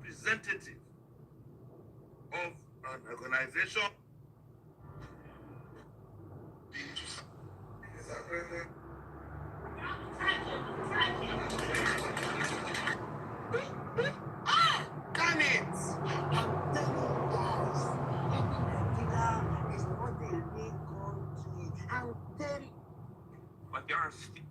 representative of an organization. Damn it! I'm telling you guys, Nigeria is not a real country. I'm telling. But there are still.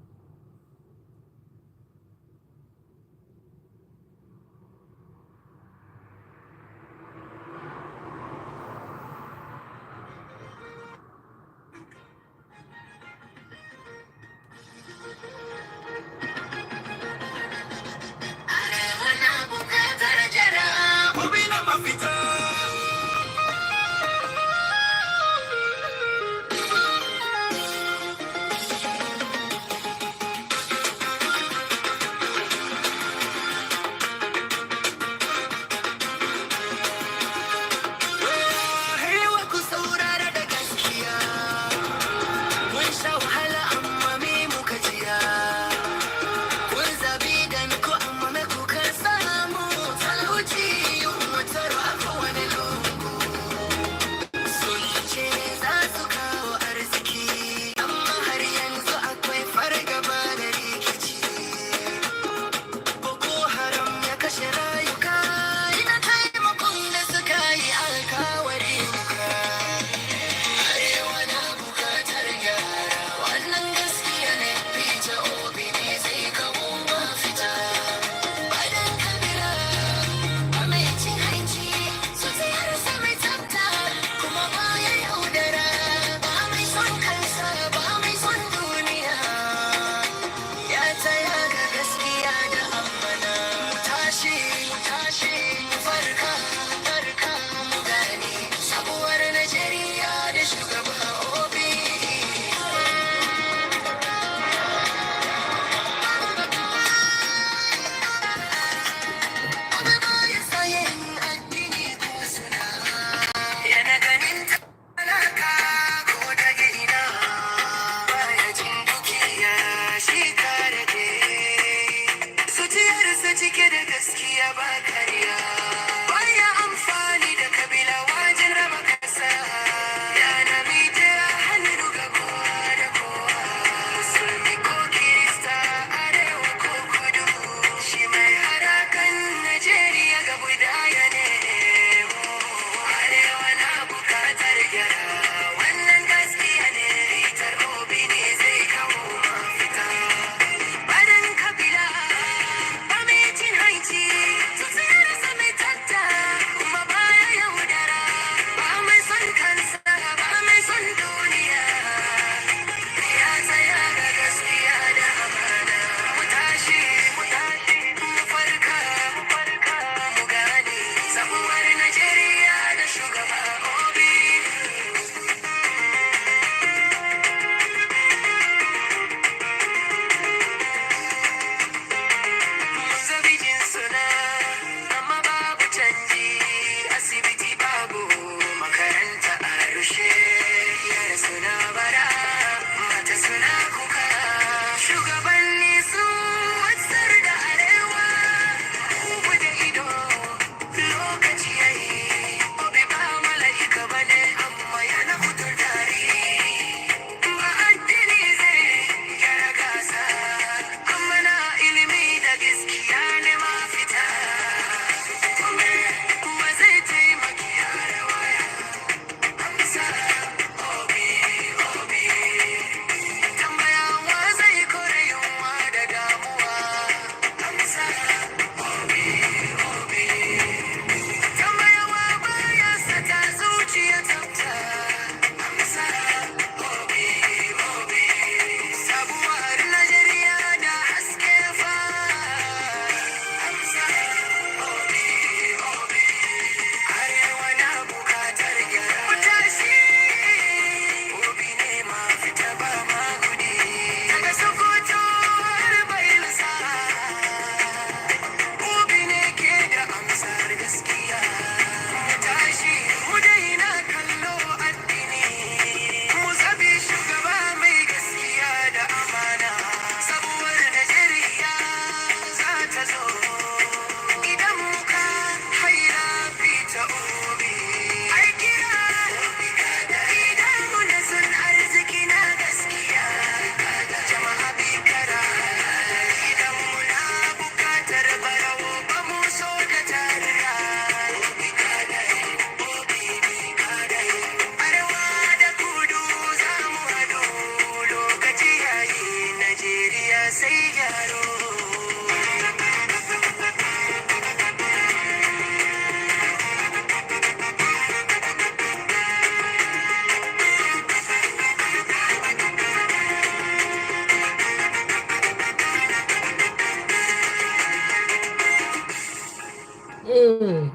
Mm.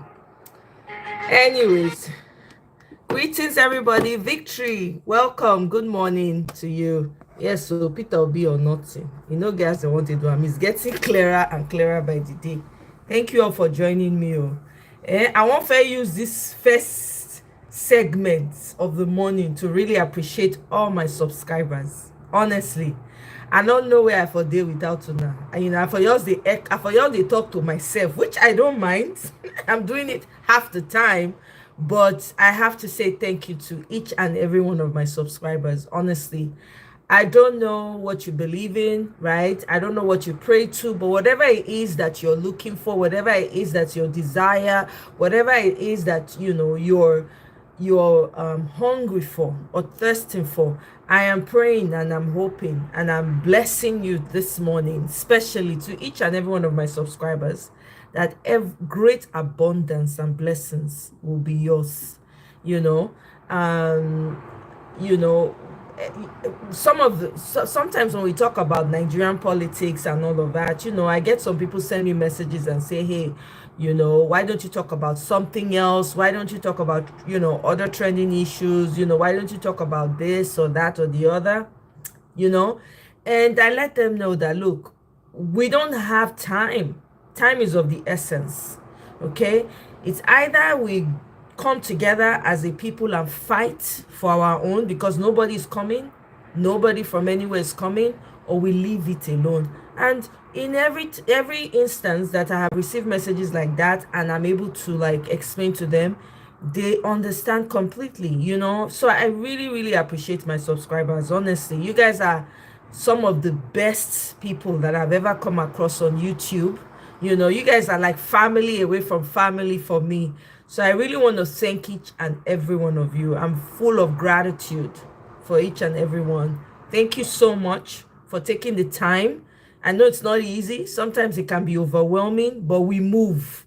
Anyways, greetings everybody. Victory, welcome. Good morning to you. Yes, so Peter will be or nothing. You know, guys, I want to do. It's getting clearer and clearer by the day. Thank you all for joining me. I want to use this first segment of the morning to really appreciate all my subscribers. Honestly, I don't know where I for day without una. And I for yours they talk to myself, which I don't mind. I'm doing it half the time, but I have to say thank you to each and every one of my subscribers. Honestly, I don't know what you believe in, right? I don't know what you pray to, but whatever it is that you're looking for, whatever it is that your desire, whatever it is that you're hungry for or thirsting for, I am praying and I'm hoping and I'm blessing you this morning, especially to each and every one of my subscribers, that great abundance and blessings will be yours. you know um you know sometimes when we talk about Nigerian politics and all of that, I get some people send me messages and say, hey, why don't you talk about something else? Why don't you talk about, other trending issues? Why don't you talk about this or that or the other? you know and I let them know that, look, we don't have time is of the essence. Okay, it's either we come together as a people and fight for our own, because nobody is coming, nobody from anywhere is coming, or we leave it alone. And in every instance that I have received messages like that and I'm able to like explain to them, they understand completely. So I really, really appreciate my subscribers. Honestly, you guys are some of the best people that I've ever come across on YouTube. You guys are like family away from family for me. So I really want to thank each and every one of you. I'm full of gratitude for each and every one. Thank you so much for taking the time. I know it's not easy. Sometimes it can be overwhelming, but we move,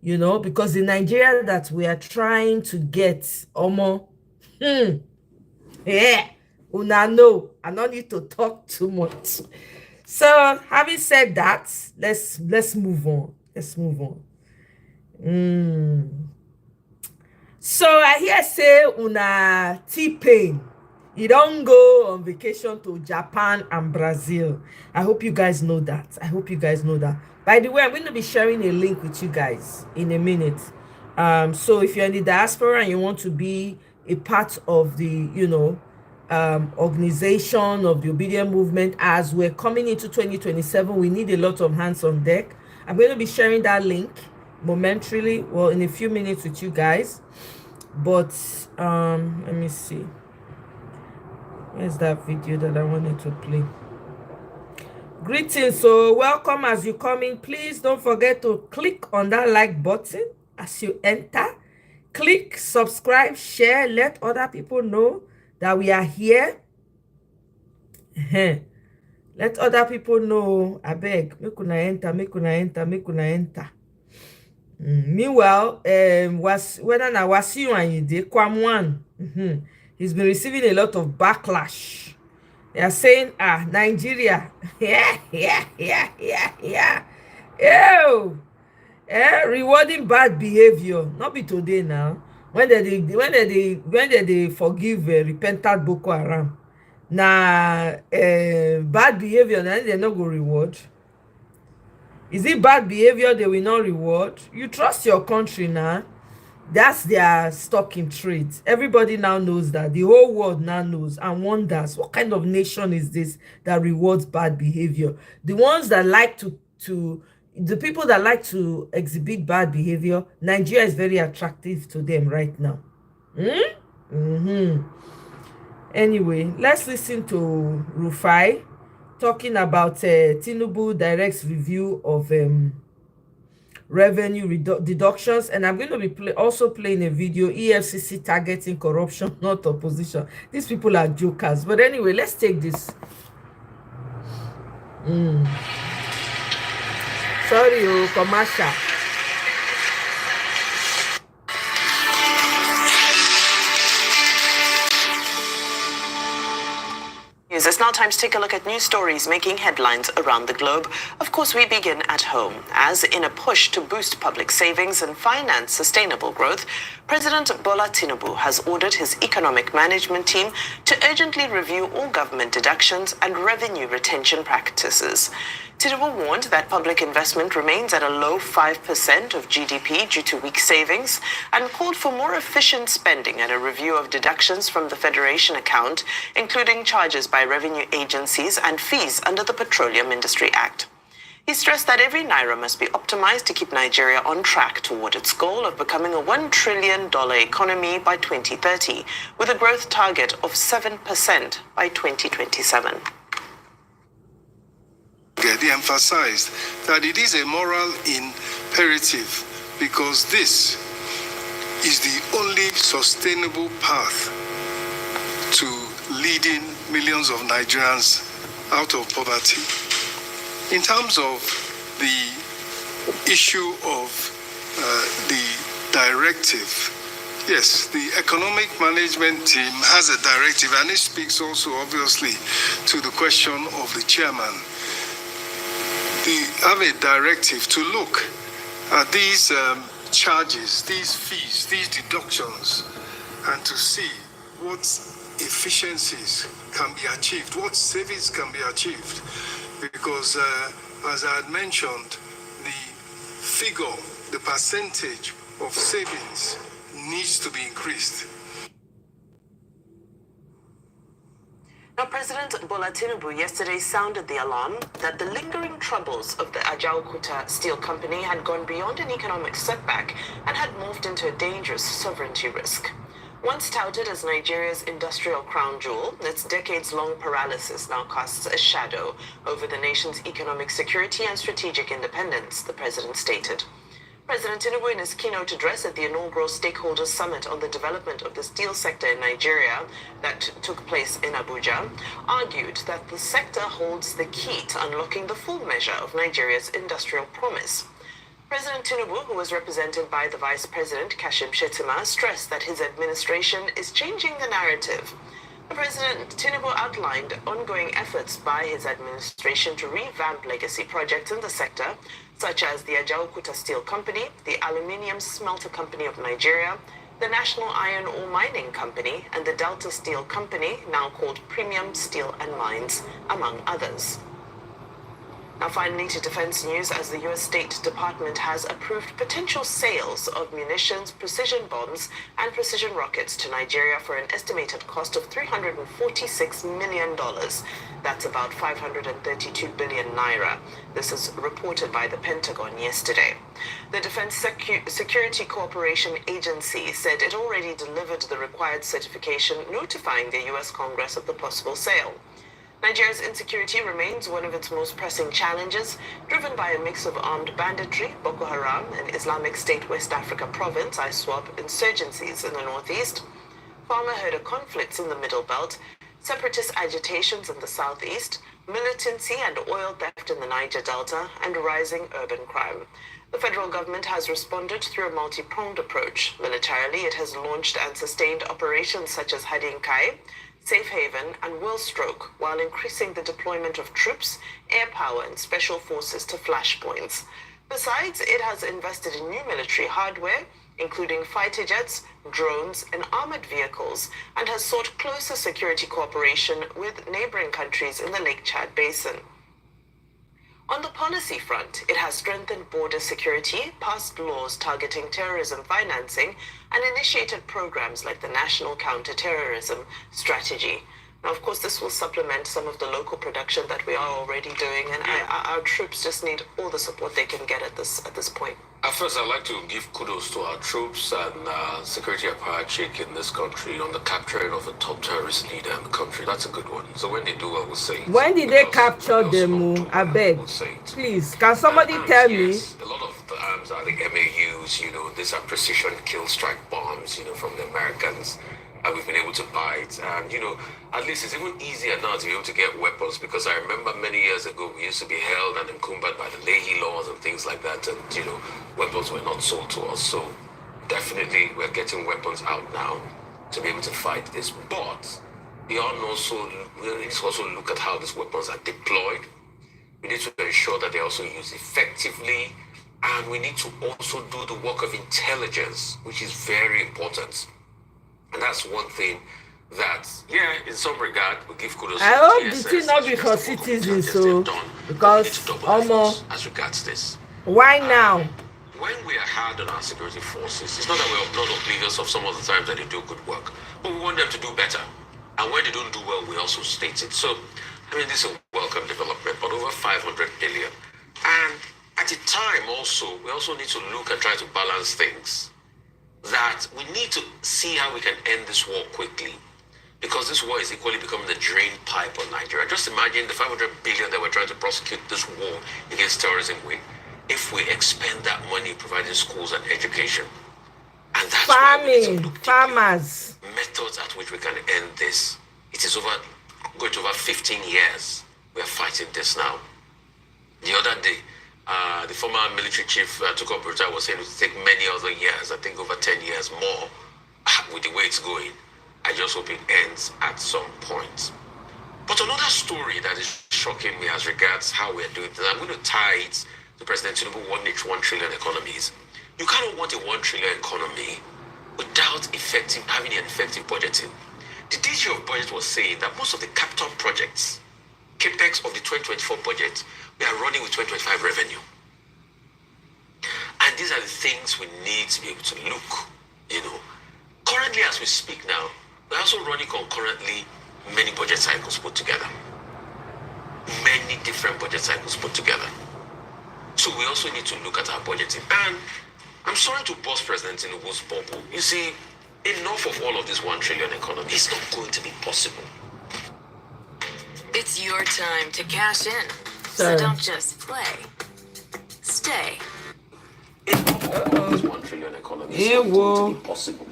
because the Nigeria that we are trying to get, Omo, yeah, una know, I don't need to talk too much. So, having said that, let's move on. Let's move on. So I hear say una T-Pain, you don't go on vacation to Japan and Brazil. I hope you guys know that. I hope you guys know that. By the way, I'm going to be sharing a link with you guys in a minute. So if you're in the diaspora and you want to be a part of the, organization of the obedient movement, as we're coming into 2027, we need a lot of hands on deck. I'm going to be sharing that link momentarily, well, in a few minutes with you guys. But let me see, where's that video that I wanted to play? Greetings. So welcome as you come in. Please don't forget to click on that like button as you enter. Click subscribe, share, let other people know that we are here. Let other people know. I beg, make una enter, make una enter, make una enter. Meanwhile, whether na Wasiu Ayinde Kwamwan, he's been receiving a lot of backlash. They are saying, Nigeria, ew, rewarding bad behavior. Not be today now. When they forgive repentant Boko Haram, na bad behavior, na they not go reward. Is it bad behavior they will not reward? You trust your country now. That's their stock in trade. Everybody now knows that. The whole world now knows and wonders, what kind of nation is this that rewards bad behavior? The ones that like the people that like to exhibit bad behavior, Nigeria is very attractive to them right now. Anyway, let's listen to Rufai talking about Tinubu directs review of revenue deductions, and I'm going to be also playing a video, EFCC targeting corruption, not opposition. These people are jokers. But anyway, let's take this. Sorry, commercial. Greetings. It's now time to take a look at news stories making headlines around the globe. Of course, we begin at home. As in a push to boost public savings and finance sustainable growth, President Bola Tinubu has ordered his economic management team to urgently review all government deductions and revenue retention practices. Tinubu warned that public investment remains at a low 5% of GDP due to weak savings and called for more efficient spending and a review of deductions from the Federation account, including charges by revenue agencies and fees under the Petroleum Industry Act. He stressed that every naira must be optimized to keep Nigeria on track toward its goal of becoming a $1 trillion economy by 2030, with a growth target of 7% by 2027. He emphasized that it is a moral imperative because this is the only sustainable path to leading millions of Nigerians out of poverty. In terms of the issue of the directive, yes, the economic management team has a directive, and it speaks also obviously to the question of the chairman. They have a directive to look at these charges, these fees, these deductions, and to see what efficiencies can be achieved, what savings can be achieved. Because, as I had mentioned, the figure, the percentage of savings needs to be increased. Now, President Bola Tinubu yesterday sounded the alarm that the lingering troubles of the Ajaokuta Steel Company had gone beyond an economic setback and had morphed into a dangerous sovereignty risk. Once touted as Nigeria's industrial crown jewel, its decades-long paralysis now casts a shadow over the nation's economic security and strategic independence, the president stated. President Tinubu, in his keynote address at the inaugural Stakeholders Summit on the development of the steel sector in Nigeria that took place in Abuja, argued that the sector holds the key to unlocking the full measure of Nigeria's industrial promise. President Tinubu, who was represented by the Vice President Kashim Shettima, stressed that his administration is changing the narrative. President Tinubu outlined ongoing efforts by his administration to revamp legacy projects in the sector, such as the Ajaokuta Steel Company, the Aluminium Smelter Company of Nigeria, the National Iron Ore Mining Company, and the Delta Steel Company, now called Premium Steel and Mines, among others. Now finally to defense news, as the U.S. State Department has approved potential sales of munitions, precision bombs, and precision rockets to Nigeria for an estimated cost of $346 million. That's about 532 billion naira. This is reported by the Pentagon yesterday. The Defense Security Cooperation Agency said it already delivered the required certification notifying the U.S. Congress of the possible sale. Nigeria's insecurity remains one of its most pressing challenges, driven by a mix of armed banditry, Boko Haram, and Islamic State West Africa province, ISWAP, insurgencies in the northeast, farmer-herder conflicts in the Middle Belt, separatist agitations in the southeast, militancy and oil theft in the Niger Delta, and rising urban crime. The federal government has responded through a multi-pronged approach. Militarily, it has launched and sustained operations such as Hadin Kai, Safe Haven, and Willstroke, while increasing the deployment of troops, air power, and special forces to flashpoints. Besides, it has invested in new military hardware, including fighter jets, drones, and armored vehicles, and has sought closer security cooperation with neighboring countries in the Lake Chad Basin. On the policy front, it has strengthened border security, passed laws targeting terrorism financing, and initiated programs like the National Counter-Terrorism Strategy. Now, of course, this will supplement some of the local production that we are already doing, and our troops just need all the support they can get at this point. First, I'd like to give kudos to our troops and security apparatchik in this country on the capturing of a top terrorist leader in the country. That's a good one. So when they do, I will say it. When did they capture them? I beg. Please, can somebody tell me? Yes, a lot of the arms are the MAUs, these are precision kill strike bombs, from the Americans. And we've been able to buy it. And, at least it's even easier now to be able to get weapons, because I remember many years ago we used to be held and encumbered by the Leahy laws and things like that. And, weapons were not sold to us. So definitely we're getting weapons out now to be able to fight this. But we need to also look at how these weapons are deployed. We need to ensure that they're also used effectively. And we need to also do the work of intelligence, which is very important. And that's one thing that, in some regard, we give kudos I to hope TSS, this will not be for citizens, so because almost as regards this. why now? When we are hard on our security forces, it's not that we're not oblivious of some of the times that they do good work, but we want them to do better. And when they don't do well, we also state it. So, I mean, this is a welcome development, but over 500 billion. And at the time also, we also need to look and try to balance things. That we need to see how we can end this war quickly. Because this war is equally becoming the drain pipe on Nigeria. Just imagine the 500 billion that we're trying to prosecute this war against terrorism with. If we expend that money providing schools and education. And that's Farming, farmers. Methods at which we can end this. It is going to over 15 years. We are fighting this now. The other day, the former military chief Tukur Burtai was saying it would take many other years, I think over 10 years more, with the way it's going. I just hope it ends at some point. But another story that is shocking me as regards how we're doing this, I'm going to tie it to President Tinubu 1 trillion economies. You cannot want a 1 trillion economy without having an effective budgeting. The DG of budget was saying that most of the capital projects, capex of the 2024 budget, we are running with 2025 revenue. And these are the things we need to be able to look, Currently, as we speak now, we're also running concurrently many budget cycles put together. Many different budget cycles put together. So we also need to look at our budgeting. And I'm sorry to burst President Tinubu's bubble. You see, enough of all of this 1 trillion economy. It's not going to be possible. It's your time to cash in. So don't just play. Stay. Enough of all this 1 trillion economy. It's not going to be possible.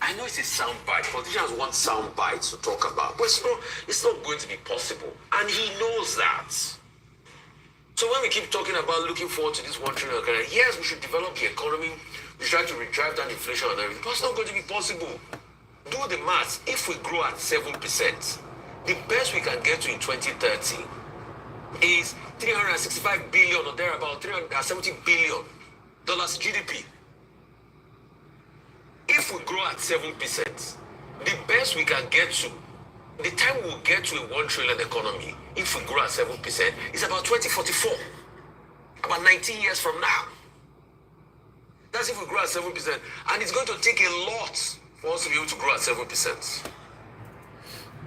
I know it's a soundbite. Politicians want soundbites to talk about, but it's not going to be possible. And he knows that. So when we keep talking about looking forward to this 1 trillion economy, yes, we should develop the economy, we try to drive down inflation and everything, but it's not going to be possible. Do the maths. If we grow at 7%, the best we can get to in 2030 is 365 billion or thereabout, $370 billion GDP. If we grow at 7%, the best we can get to, the time we'll get to a 1 trillion economy, if we grow at 7%, is about 2044. About 19 years from now. That's if we grow at 7%. And it's going to take a lot for us to be able to grow at 7%.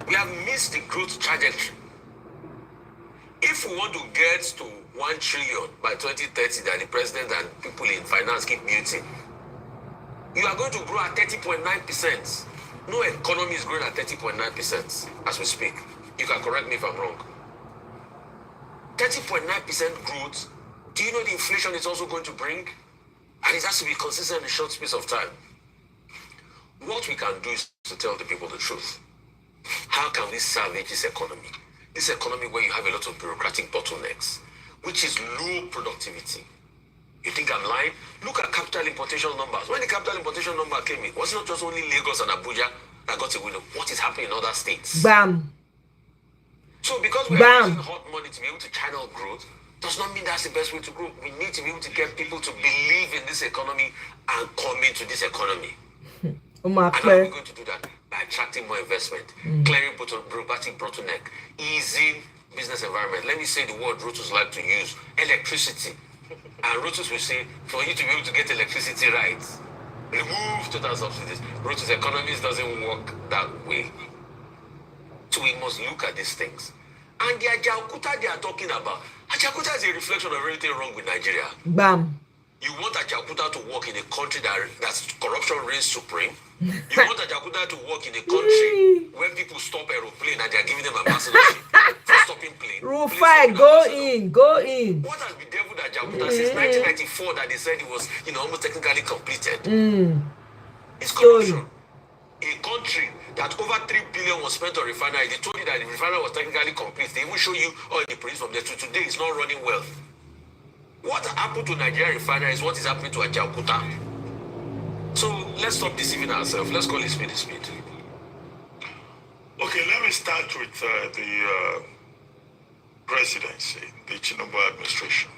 We have missed the growth trajectory. If we want to get to 1 trillion by 2030 that the president and people in finance keep muting, you are going to grow at 30.9%. No economy is growing at 30.9% as we speak. You can correct me if I'm wrong. 30.9% growth. Do you know the inflation it's also going to bring? And it has to be consistent in a short space of time. What we can do is to tell the people the truth. How can we salvage this economy? This economy where you have a lot of bureaucratic bottlenecks, which is low productivity. You think I'm lying? Look at capital importation numbers. When the capital importation number came in, was it not just only Lagos and Abuja that got a window? What is happening in other states? Bam. So because we are using hot money to be able to channel growth, does not mean that's the best way to grow. We need to be able to get people to believe in this economy and come into this economy. And how are we going to do that? By attracting more investment, clearing bureaucratic bottleneck, easing business environment. Let me say the word Rotus like to use, electricity. And Rotus will say, for you to be able to get electricity right, remove total subsidies. Rotus economies doesn't work that way. So we must look at these things. And the Ajaokuta they are talking about, Ajaokuta is a reflection of everything wrong with Nigeria. Bam. You want Ajaokuta to work in a country that's corruption reigns supreme? You want Ajaokuta to work in a country where people stop aeroplane and they are giving them ambassadorship for stopping plane? Rufai, go in. What has been dealt with Ajaokuta since 1994 that they said it was, almost technically completed? It's corruption. A country that over 3 billion was spent on refinery, they told you that the refinery was technically complete. They even show you all the produce from there to today. It's not running well. What happened to Nigeria refinery is what is happening to Ajaokuta. So let's stop deceiving ourselves. Let's call it speed. Okay, let me start with the presidency, the Tinubu administration,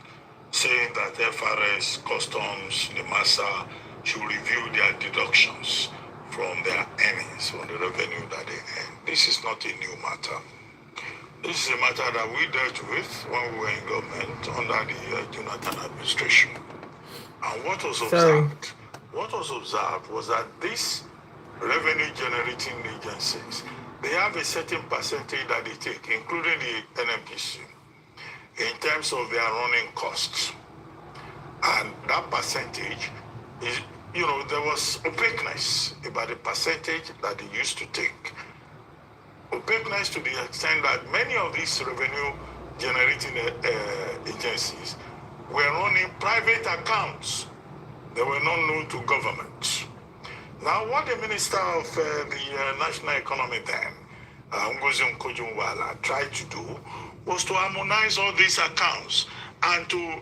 saying that FRS, Customs, the MASA should review their deductions from their earnings, from the revenue that they earn. This is not a new matter. This is a matter that we dealt with when we were in government under the Jonathan administration. And what was observed? What was observed was that these revenue generating agencies, they have a certain percentage that they take, including the NMPC, in terms of their running costs. And that percentage is, there was opaqueness about the percentage that they used to take. Opaqueness to the extent that many of these revenue generating agencies were running private accounts. They were not known to government. Now, what the Minister of the National Economy then, Ngozi Okonjo-Iweala, tried to do was to harmonize all these accounts and to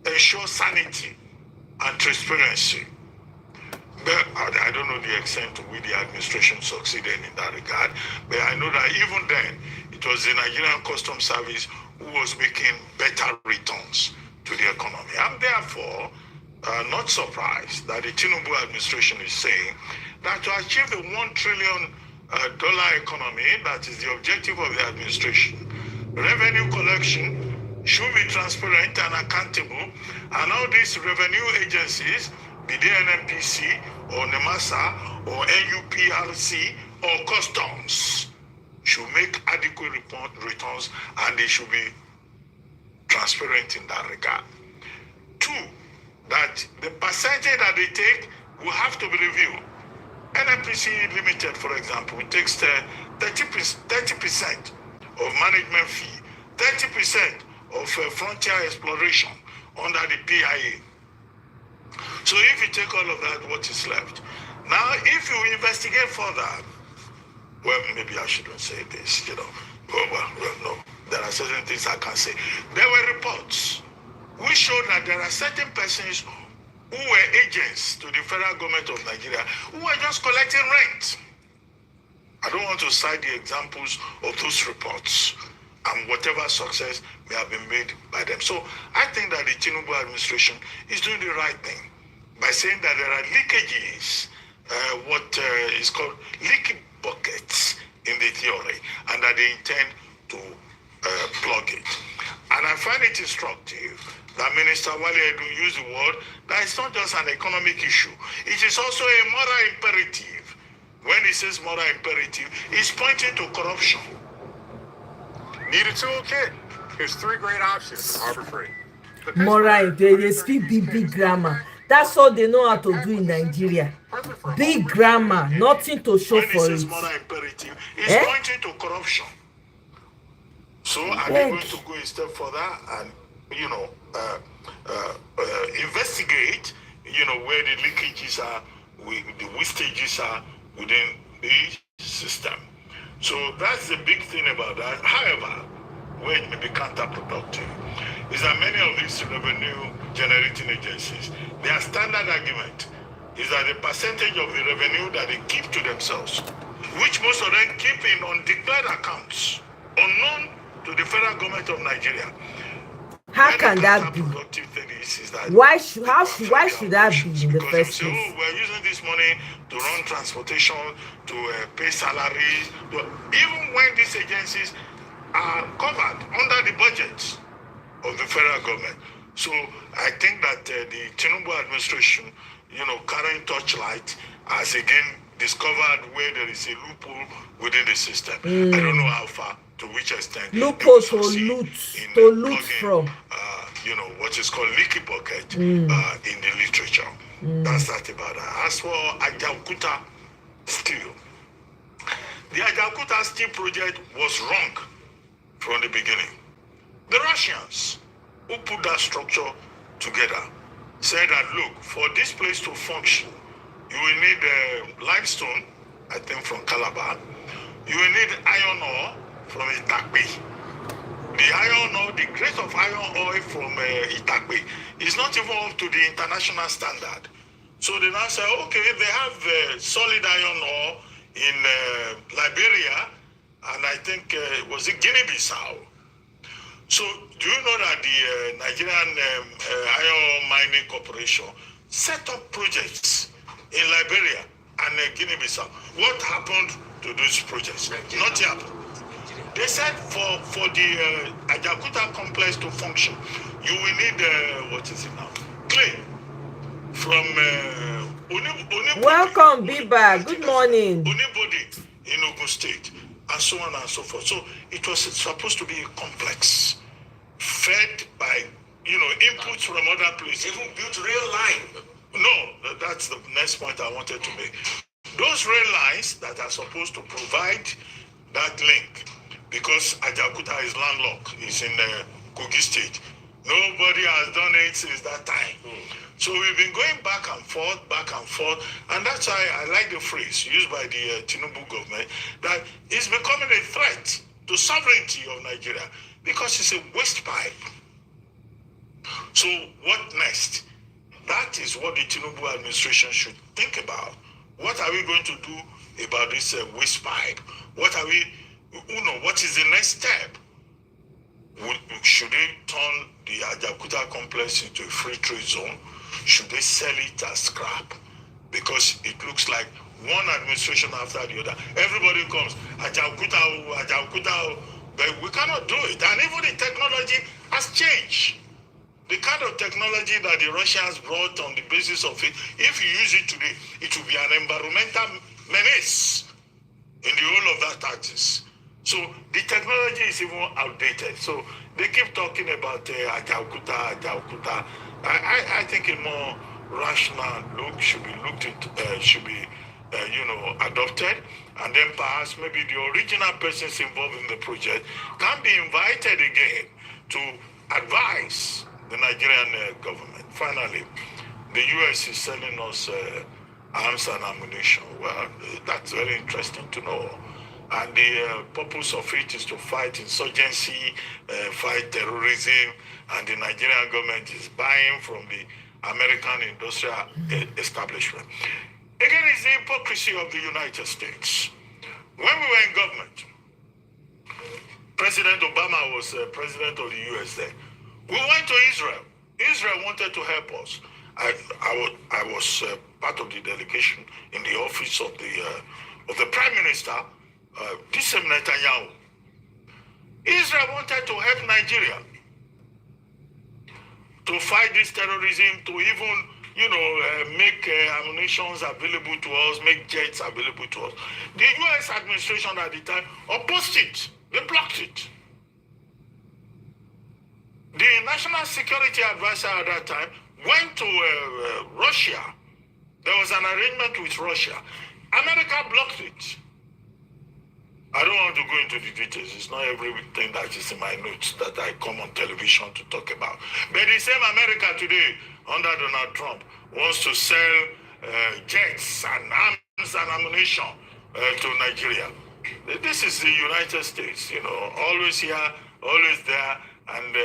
ensure sanity and transparency. But I don't know the extent to which the administration succeeded in that regard, but I know that even then, it was the Nigerian Customs Service who was making better returns to the economy. I'm therefore not surprised that the Tinubu administration is saying that to achieve the $1 trillion economy, that is the objective of the administration, revenue collection should be transparent and accountable, and all these revenue agencies, be they NMPC or NEMASA or NUPRC or Customs, should make adequate returns, and they should be transparent in that regard. Two, that the percentage that they take will have to be reviewed. NMPC Limited, for example, takes 30% of management fee, 30% of frontier exploration under the PIA. So if you take all of that, what is left? Now, if you investigate further, well, maybe I shouldn't say this, well, no, there are certain things I can't say. There were reports which showed that there are certain persons who were agents to the federal government of Nigeria who were just collecting rent. I don't want to cite the examples of those reports and whatever success may have been made by them. So I think that the Tinubu administration is doing the right thing by saying that there are leakages, what is called leaky buckets in the theory, and that they intend to plug it. And I find it instructive that Minister Wale Edu used the word that it's not just an economic issue, it is also a moral imperative. When he says moral imperative, he's pointing to corruption. Need a toolkit? Here's 3 great options from Harbor Freight. Moral, they speak big grammar. That's all they know how to do in Nigeria. Big grammar, nothing to show for it. When he says moral imperative, he's pointing to corruption. So are they going to go a step further and, investigate, where the leakages are, the wastages are within the system? So that's the big thing about that. However, where it may be counterproductive is that many of these revenue generating agencies, their standard argument is that the percentage of the revenue that they keep to themselves, which most of them keep in undeclared accounts, unknown to the federal government of Nigeria. How can that be? Why should that be in the first place? We're using this money to run transportation, to pay salaries, even when these agencies are covered under the budget of the federal government. So I think that the Tinubu administration, carrying torchlight, has again discovered where there is a loophole within the system. I don't know how far, to which extent. Loophole to loot from. What is called leaky bucket in the literature. That's that about that. As for Ajaokuta Steel, the Ajaokuta Steel project was wrong from the beginning. The Russians who put that structure together said that, look, for this place to function, you will need limestone, I think from Calabar. You will need iron ore from Itakpe. The iron ore, the grade of iron ore from Itakpe is not even up to the international standard. So they now say, okay, they have solid iron ore in Liberia, and I think was it Guinea-Bissau. So do you know that the Nigerian Iron Mining Corporation set up projects in Liberia and Guinea-Bissau? What happened to those projects? Nothing happened. They said for the Ajaokuta complex to function, you will need, what is it now? Clay from Onibodi. Welcome, Biba. Good morning. Onibodi in Ogun State, and so on and so forth. So it was supposed to be a complex, fed by, inputs from other places. Even built rail line. No, that's the next point I wanted to make. Those rail lines that are supposed to provide that link, because Ajaokuta is landlocked, it's in Kogi State. Nobody has done it since that time. So we've been going back and forth, and that's why I like the phrase used by the Tinubu government that it's becoming a threat to sovereignty of Nigeria because it's a waste pipe. So what next? That is what the Tinubu administration should think about. What are we going to do about this waste pipe? What are we, what is the next step? Should they turn the Ajaokuta complex into a free trade zone? Should they sell it as scrap? Because it looks like one administration after the other. Everybody comes, Ajaokuta, but we cannot do it. And even the technology has changed. The kind of technology that the Russians brought on the basis of it, if you use it today, it will be an environmental menace in the whole of that axis. So the technology is even outdated. So they keep talking about Ajaokuta. I think a more rational look should be adopted, and then perhaps maybe the original persons involved in the project can be invited again to advise the Nigerian government. Finally, the U.S. is selling us arms and ammunition. Well, that's very interesting to know. And the purpose of it is to fight insurgency, fight terrorism, and the Nigerian government is buying from the American industrial establishment. Again, it's the hypocrisy of the United States. When we were in government, President Obama was president of the U.S. then. We went to Israel. Israel wanted to help us. I was part of the delegation in the office of the Prime Minister, this Netanyahu. Israel wanted to help Nigeria to fight this terrorism, to even, make ammunitions available to us, make jets available to us. The U.S. administration at the time opposed it. They blocked it. The National Security Advisor at that time went to Russia. There was an arrangement with Russia. America blocked it. I don't want to go into the details. It's not everything that is in my notes that I come on television to talk about. But the same America today, under Donald Trump, wants to sell jets and arms and ammunition to Nigeria. This is the United States, always here, always there. And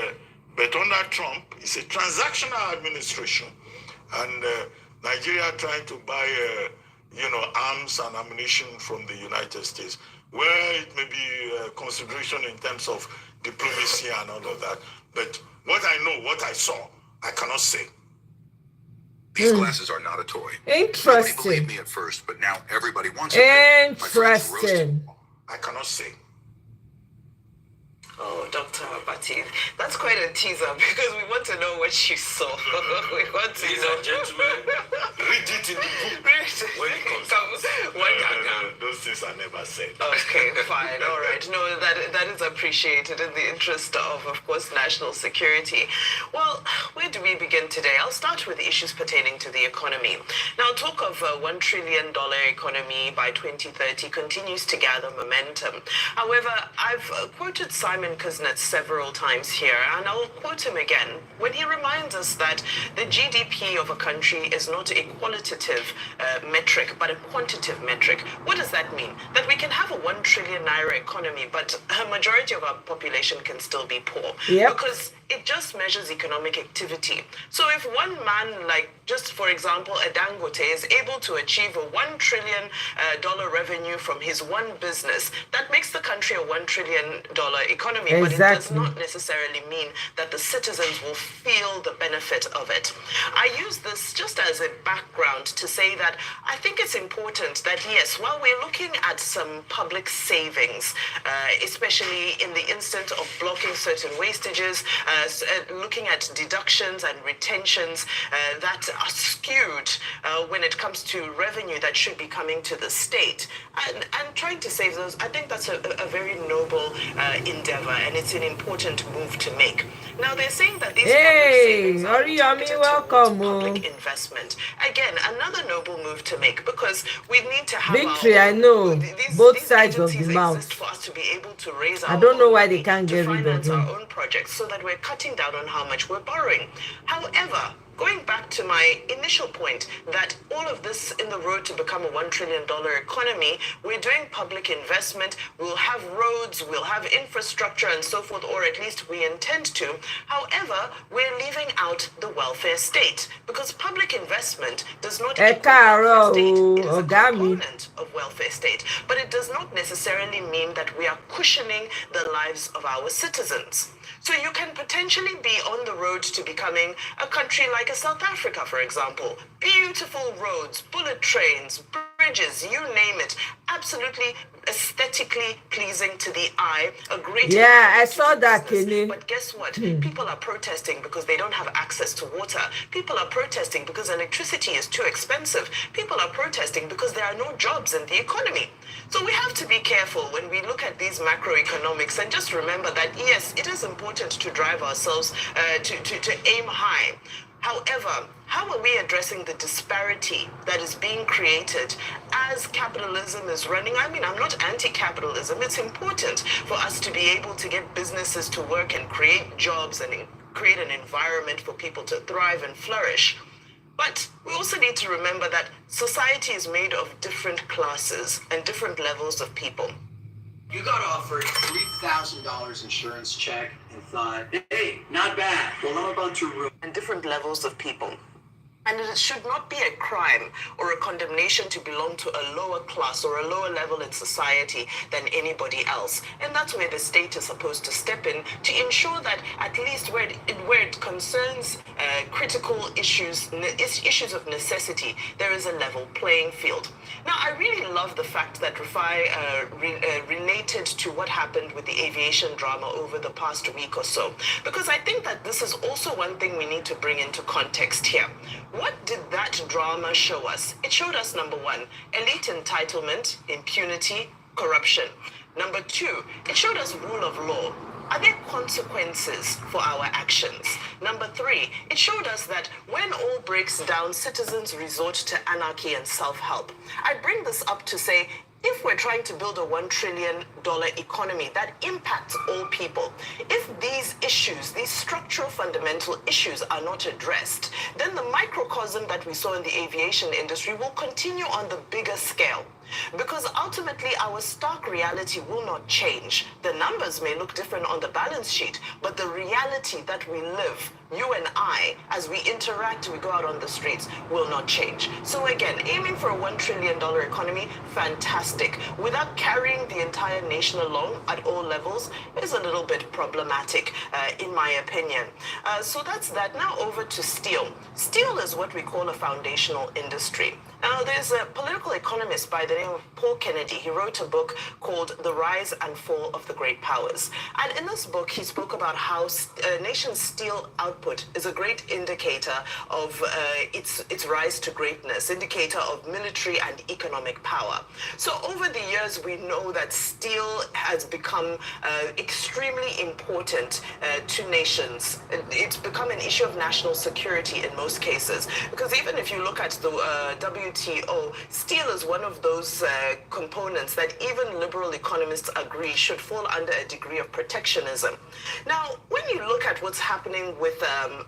but under Trump, it's a transactional administration. And Nigeria trying to buy, arms and ammunition from the United States, where it may be consideration in terms of diplomacy and all of that. But what I know, what I saw, I cannot say. These glasses are not a toy. Interesting. Nobody believed me at first, but now everybody wants it. Interesting. I cannot say. Oh, Dr. Abati, that's quite a teaser because we want to know what you saw. We want to Ladies know. and gentlemen, read it in the book when it comes out. Those things are never said. Okay, fine, all right. No, that is appreciated in the interest of course, national security. Well, where do we begin today? I'll start with issues pertaining to the economy. Now, talk of a $1 trillion economy by 2030 continues to gather momentum. However, I've quoted Simon Kuznets several times here, and I'll quote him again when he reminds us that the GDP of a country is not a qualitative metric, but a quantitative metric. What does that mean? That we can have a 1 trillion naira economy, but a majority of our population can still be poor. Yep. Because it just measures economic activity. So if one man, like just for example, a Dangote is able to achieve a $1 trillion revenue from his one business, that makes the country a $1 trillion economy. Exactly. But it does not necessarily mean that the citizens will feel the benefit of it. I use this just as a background to say that I think it's important that, yes, while we're looking at some public savings, especially in the instance of blocking certain wastages, looking at deductions and retentions that are skewed when it comes to revenue that should be coming to the state, and trying to save those, I think that's a very noble endeavor, and it's an important move to make. Now, they're saying that these public savings are targeted welcome. towards public investment. Again, another noble move to make, because we need to have Victory, our, I know. Both sides of the agencies mouth. exist for us to be able to raise our I don't know own why they money, can't to get rid of finance him. our own projects, so that we're cutting down on how much we're borrowing. However, going back to my initial point that all of this in the road to become a $1 trillion economy, we're doing public investment, we'll have roads, we'll have infrastructure and so forth, or at least we intend to. However, we're leaving out the welfare state, because public investment does not equal welfare state. It is a component of welfare state, but it does not necessarily mean that we are cushioning the lives of our citizens. So you can potentially be on the road to becoming a country like a South Africa, for example. Beautiful roads, bullet trains, bridges, you name it. Absolutely aesthetically pleasing to the eye. A great I saw that, Kenny. But guess what? People are protesting because they don't have access to water. People are protesting because electricity is too expensive. People are protesting because there are no jobs in the economy. So we have to be careful when we look at these macroeconomics, and just remember that, yes, it is important to drive ourselves to aim high. However, how are we addressing the disparity that is being created as capitalism is running? I mean, I'm not anti-capitalism. It's important for us to be able to get businesses to work and create jobs and create an environment for people to thrive and flourish. But we also need to remember that society is made of different classes and different levels of people. You got offered $3,000 insurance check and thought, hey, not bad. Well, I'm about to ruin. And different levels of people. And it should not be a crime or a condemnation to belong to a lower class or a lower level in society than anybody else. And that's where the state is supposed to step in to ensure that at least where it concerns critical issues of necessity, there is a level playing field. Now, I really love the fact that Rufai related to what happened with the aviation drama over the past week or so, because I think that this is also one thing we need to bring into context here. What did that drama show us? It showed us, number one, elite entitlement, impunity, corruption. Number two, it showed us rule of law. Are there consequences for our actions? Number three, it showed us that when all breaks down, citizens resort to anarchy and self-help. I bring this up to say, if we're trying to build a $1 trillion economy that impacts all people, if these issues, these structural fundamental issues are not addressed, then the microcosm that we saw in the aviation industry will continue on the bigger scale. Because ultimately our stark reality will not change. The numbers may look different on the balance sheet, but the reality that we live, you and I, as we interact, we go out on the streets, will not change. So again, aiming for a $1 trillion economy, fantastic. Without carrying the entire nation along at all levels is a little bit problematic, in my opinion. So that's that. Now over to steel. Steel is what we call a foundational industry. Now, there's a political economist by the name of Paul Kennedy. He wrote a book called The Rise and Fall of the Great Powers. And in this book, he spoke about how a nation's steel output is a great indicator of its rise to greatness, indicator of military and economic power. So over the years, we know that steel has become extremely important to nations. It's become an issue of national security in most cases. Because even if you look at the WTO, steel is one of those components that even liberal economists agree should fall under a degree of protectionism. Now, when you look at what's happening with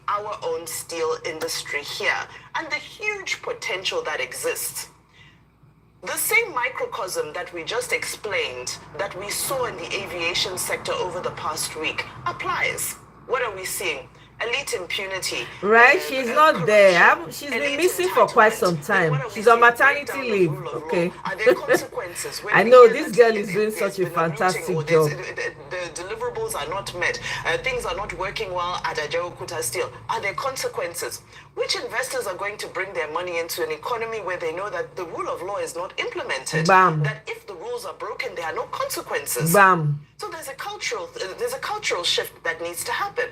our own steel industry here and the huge potential that exists, the same microcosm that we just explained that we saw in the aviation sector over the past week applies. what are we seeing? Elite impunity. Right? She's not there. She's been elite missing for quite some entitlement. Then what time. are we She's on seeing? maternity Breakdown of leave. rule of law. Okay. Are there consequences? When I we know hear this that girl is doing there's such a been looting fantastic or job. the deliverables are not met, things are not working well at Ajaokuta Steel. Are there consequences? Which investors are going to bring their money into an economy where they know that the rule of law is not implemented? Bam. That if the rules are broken, there are no consequences. Bam. So there's a cultural shift that needs to happen.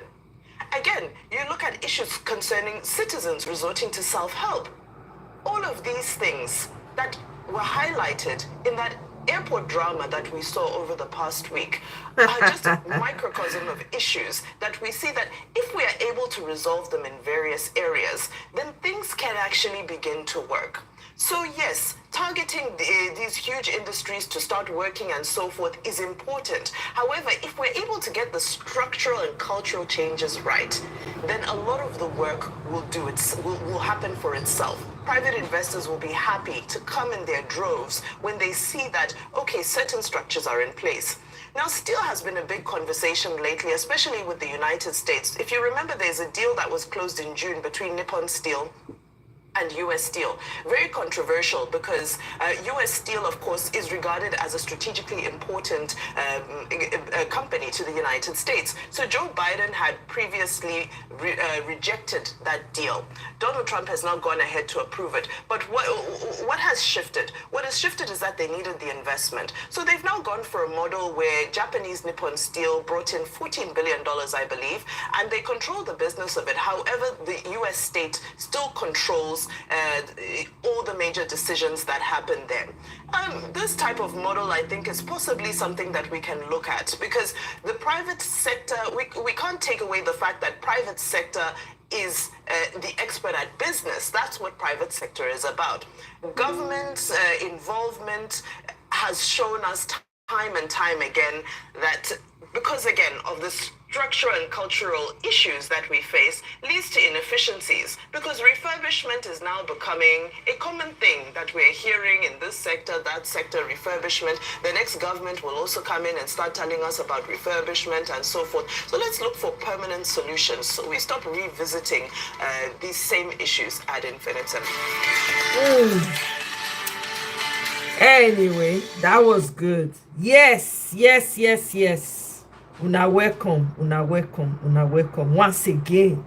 Again, you look at issues concerning citizens resorting to self-help. All of these things that were highlighted in that airport drama that we saw over the past week are just a microcosm of issues that we see that if we are able to resolve them in various areas, then things can actually begin to work. So yes, targeting these huge industries to start working and so forth is important. However, if we're able to get the structural and cultural changes right, then a lot of the work will happen for itself. Private investors will be happy to come in their droves when they see that, okay, certain structures are in place. Now, steel has been a big conversation lately, especially with the United States. If you remember, there's a deal that was closed in June between Nippon Steel and U.S. Steel. Very controversial because U.S. Steel, of course, is regarded as a strategically important company to the United States. So Joe Biden had previously rejected that deal. Donald Trump has now gone ahead to approve it. But what has shifted? What has shifted is that they needed the investment. So they've now gone for a model where Japanese Nippon Steel brought in $14 billion, I believe, and they control the business of it. However, the U.S. state still controls all the major decisions that happen there. This type of model, I think, is possibly something that we can look at because the private sector, we can't take away the fact that private sector is the expert at business. That's what private sector is about. Government involvement has shown us time and time again that because, again, of the structural and cultural issues that we face leads to inefficiencies because refurbishment is now becoming a common thing that we're hearing in this sector, that sector, refurbishment. The next government will also come in and start telling us about refurbishment and so forth. So let's look for permanent solutions so we stop revisiting these same issues ad infinitum. Anyway, that was good. Yes. Una welcome once again.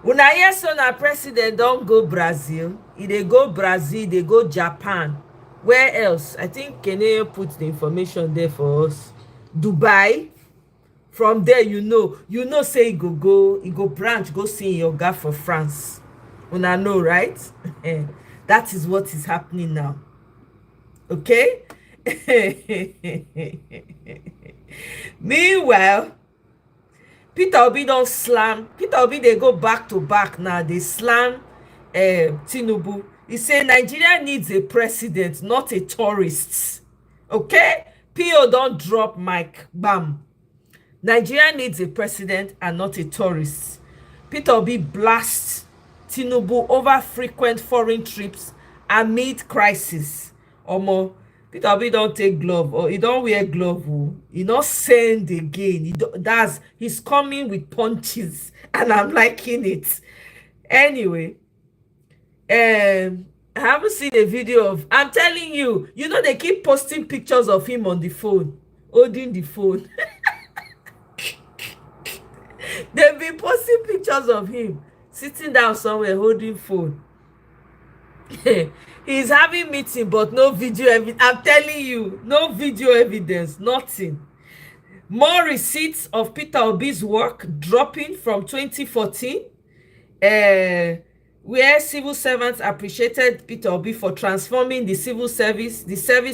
Una yes, our president don't go Brazil. They go Brazil, they go Japan. Where else? I think Kenya put the information there for us. Dubai. From there, you know, say he go branch, go see your guy for France. Una know, right? That is what is happening now. Okay. Meanwhile, Peter Obi don't slam. Peter Obi, they go back to back now. They slam Tinubu. He say Nigeria needs a president, not a tourist. Okay? PO don't drop mic. Bam. Nigeria needs a president and not a tourist. Peter Obi blasts Tinubu over frequent foreign trips amid crisis. Omo, Peter Obi don't take glove or he don't wear glove. He not send again. He's coming with punches and I'm liking it. Anyway, I haven't seen a video of, I'm telling you, they keep posting pictures of him on the phone, holding the phone. They've been posting pictures of him sitting down somewhere holding phone. He's having meeting, but no video evidence. I'm telling you, no video evidence, nothing. More receipts of Peter Obi's work dropping from 2014, where civil servants appreciated Peter Obi for transforming the civil service,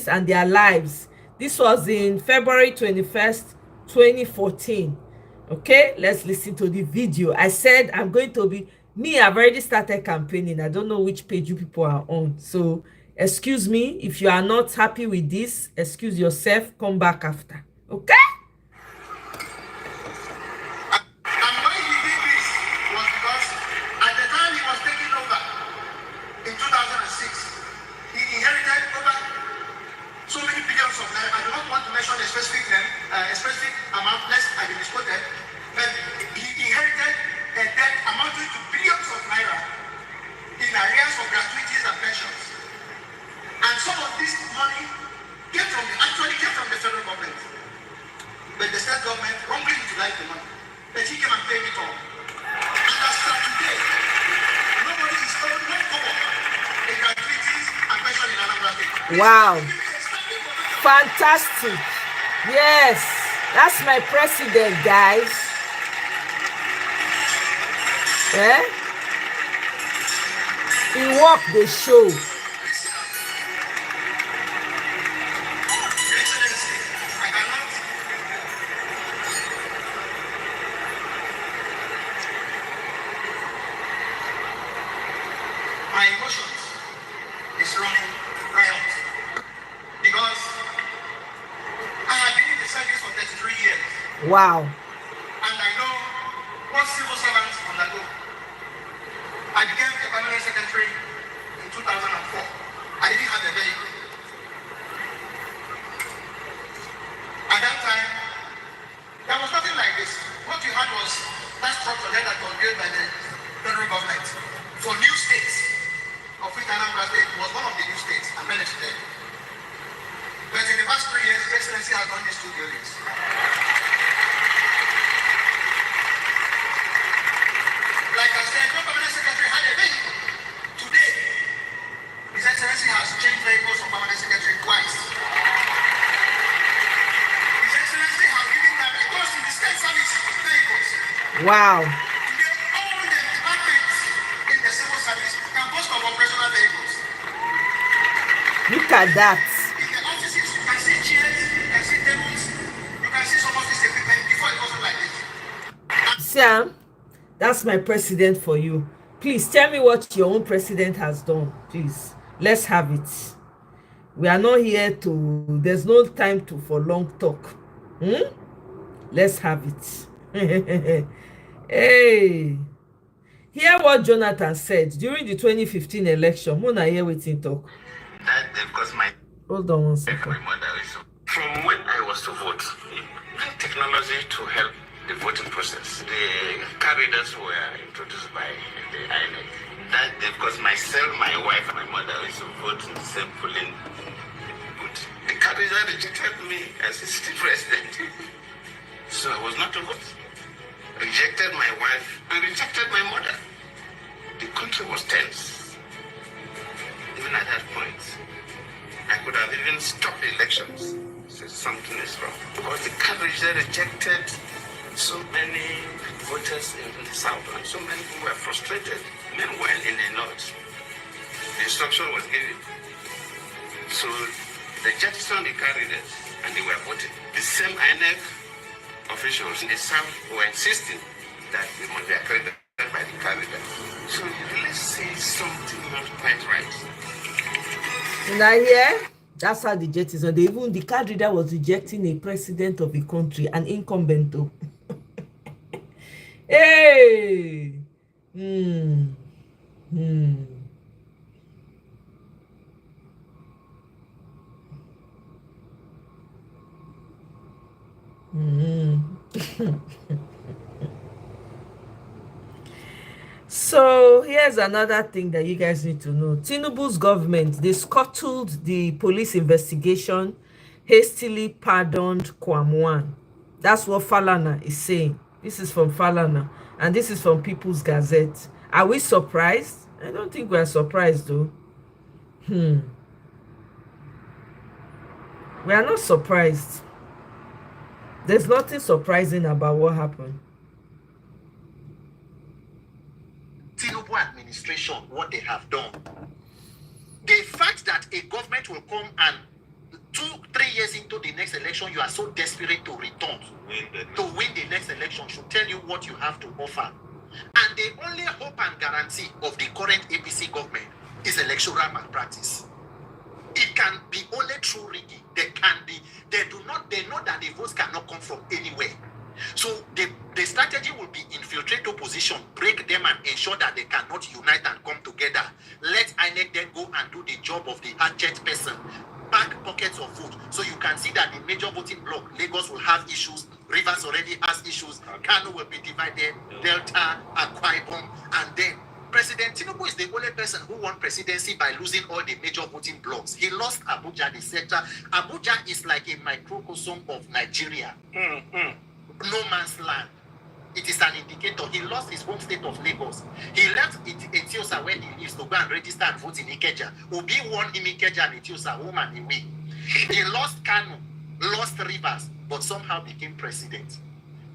and their lives. This was in February 21st, 2014. Okay, let's listen to the video. I said I'm going to be, I've already started campaigning. I don't know which page you people are on. So excuse me, if you are not happy with this, excuse yourself, come back after. Okay? And why he did this was because at the time he was taking over in 2006, he inherited over so many billions of naira. I do not want to mention a specific name, a specific amount, lest I be misquoted, but he gratuities and pension in Anambra State. Wow. Fantastic. Yes. That's my president, guys. Eh? He walked the show. My emotions is running riot because I have been in the service for 33 years. Wow. And I know what civil servants undergo. I became a permanent secretary in 2004. I didn't have a vehicle. At that time, there was nothing like this. What you had was that structure that was built by the federal government for new states, of which Anambra State was one of the new states and benefited. But in the past 3 years, His Excellency has done these two buildings. Like I said, no permanent secretary had a vehicle. Today, His Excellency has changed vehicles from permanent secretary twice. His Excellency has given them because in the state service vehicles. Wow. Today, all the departments in the civil service can boast of operational vehicles. Look at that. In the offices, you can see chairs, you can see tables, you can see some of this equipment before it wasn't like this. Sam, that's my president for you. Please tell me what your own president has done. Please, let's have it. We are not here to, there's no time to for long talk. Let's have it. Hey, hear what Jonathan said during the 2015 election. Mona hear waiting talk. That because my Hold on one second. my mother is from when I was to vote, technology to help the voting process. The carriers were introduced by the INEC. That because myself, my wife, and my mother is to vote in the same polling booth. The carrier rejected me as a city president, so I was not to vote. Rejected my wife and rejected my mother. The country was tense. Even at that point, I could have even stopped the elections. So something is wrong. Because the coverage they rejected so many voters in the south, and so many people were frustrated. Meanwhile, in the north, the instruction was given. So they jettisoned the candidates and they were voting. The same INEC officials in the south were insisting that they must be accredited by the candidate. So let's say something not quite right. And I hear that's how the jettison. Even the candidate was rejecting a president of the country, an incumbent. Hey. So here's another thing that you guys need to know. Tinubu's government, they scuttled the police investigation, hastily pardoned Kwamwan. That's what Falana is saying. This is from Falana, and this is from People's Gazette. Are we surprised? I don't think we are surprised though. We are not surprised. There's nothing surprising about what happened. Tinubu administration, what they have done. The fact that a government will come and 2-3 years into the next election, you are so desperate to return to win the next election should tell you what you have to offer. And the only hope and guarantee of the current APC government is electoral malpractice. It can be only through rigging. They know that the votes cannot come from anywhere. So the strategy will be infiltrate opposition, break them and ensure that they cannot unite and come together. Let INEC then go and do the job of the hatchet person. Pack pockets of vote. So you can see that the major voting bloc, Lagos will have issues, Rivers already has issues, Kano will be divided, Delta, Akwa Ibom, and then President Tinubu is the only person who won presidency by losing all the major voting blocks. He lost Abuja, the center. Abuja is like a microcosm of Nigeria. No man's land. It is an indicator. He lost his home state of Lagos. He left Etiosa when he used to go and register and vote in Ikeja. Obi won him Ikeja and Etiosa, home and away. He lost Kano, lost Rivers, but somehow became president.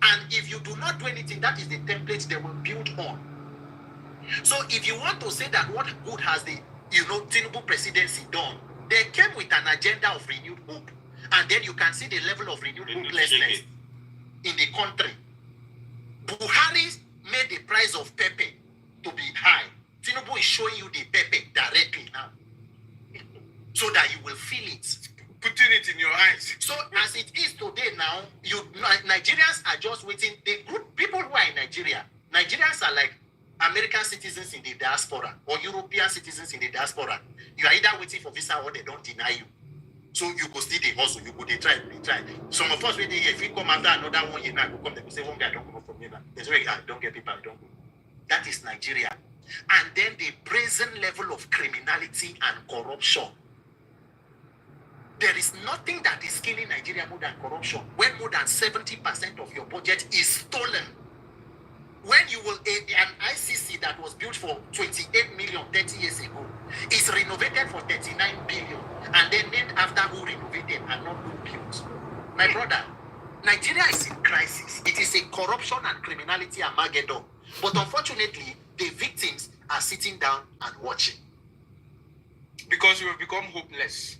And if you do not do anything, that is the template they will build on. So if you want to say that what good has the Tinubu presidency done, they came with an agenda of renewed hope. And then you can see the level of renewed hopelessness in the country. Buhari made the price of pepper to be high. Tinubu is showing you the pepper directly now. So that you will feel it. Putting it in your eyes. So as it is today now, Nigerians are just waiting. The good people who are in Nigeria, Nigerians are like American citizens in the diaspora or European citizens in the diaspora. You are either waiting for visa or they don't deny you. So you go still the hustle, you go they try. Some of us really, if we come after another 1 year now, go come, they go say, one guy don't come from here now. There's really, don't get people, don't go. That is Nigeria. And then the present level of criminality and corruption. There is nothing that is killing Nigeria more than corruption. When more than 70% of your budget is stolen. When you will, an ICC that was built for 28 million 30 years ago is renovated for 39 billion and then named after who renovated and not who built. My brother, Nigeria is in crisis. It is a corruption and criminality Armageddon. But unfortunately, the victims are sitting down and watching. Because you have become hopeless.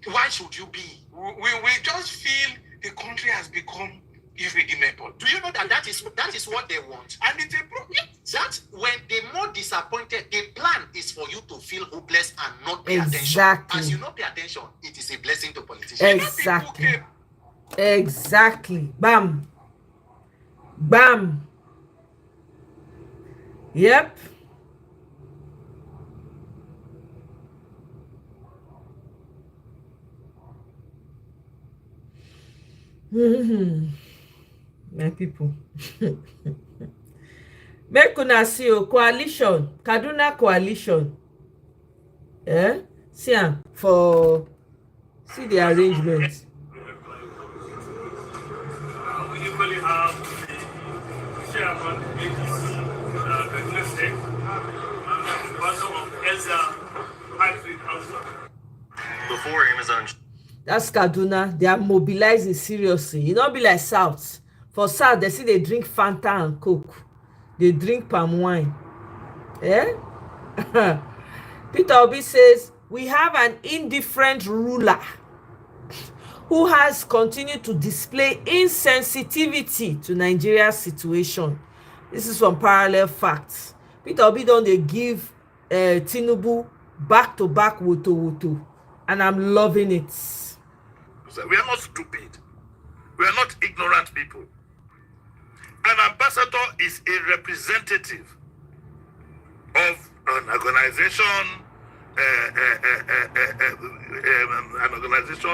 Why should you be? We just feel the country has become irredeemable. Do you know that is what they want? And it's a problem. That when they're more disappointed, the plan is for you to feel hopeless and not pay Exactly. attention. As you not pay attention, it is a blessing to politicians. Exactly. Exactly. Bam. Bam. Yep. My people. Make una see coalition, Kaduna coalition. See the arrangement. We usually have the chairman APC Kaduna State, person of Elsa Patrick Hausa. Before Amazon. That's Kaduna. They are mobilizing seriously. You know, be like South. For South, they see they drink Fanta and Coke. They drink palm wine. Peter Obi says, we have an indifferent ruler who has continued to display insensitivity to Nigeria's situation. This is from Parallel Facts. Peter Obi don't they give Tinubu back-to-back woto. And I'm loving it. We are not stupid. We are not ignorant people. An ambassador is a representative of an organization,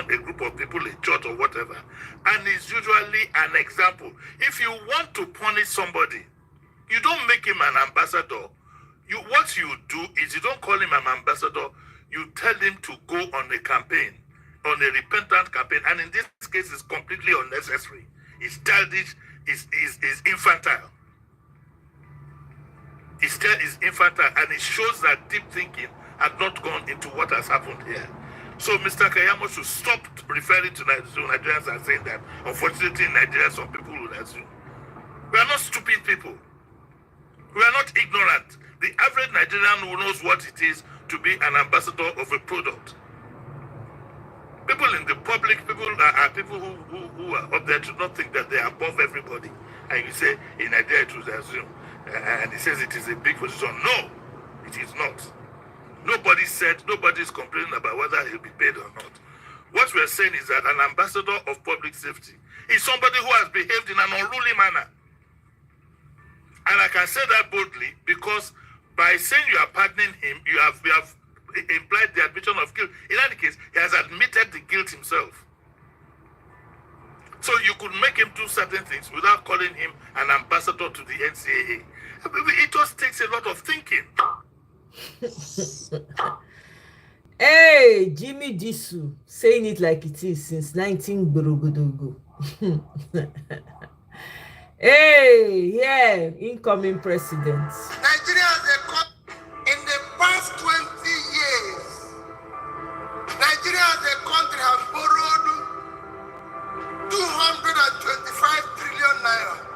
a group of people, a church or whatever, and is usually an example. If you want to punish somebody, you don't make him an ambassador. What you do is you don't call him an ambassador, you tell him to go on a campaign, on a repentant campaign, and in this case it's completely unnecessary. It's childish, it's infantile. It's infantile, and it shows that deep thinking had not gone into what has happened here. So Mr. Kayamo should stop referring to Nigerians and saying that, unfortunately, in Nigeria, some people will assume. We are not stupid people. We are not ignorant. The average Nigerian who knows what it is to be an ambassador of a product. People in the public, people are people who are up there to not think that they are above everybody. And you say, in Nigeria, it was assumed. And he says it is a big position. No, it is not. Nobody is complaining about whether he'll be paid or not. What we're saying is that an ambassador of public safety is somebody who has behaved in an unruly manner. And I can say that boldly because by saying you are pardoning him, you have implied the admission of guilt. In any case, he has admitted the guilt himself. So you could make him do certain things without calling him an ambassador to the NCAA. It just takes a lot of thinking. Hey, Jimmy Disu, saying it like it is since 19 Borogodogo. Hey, yeah, incoming president. Nigeria has in the past 20 years, Nigeria as a country has borrowed 225 trillion naira.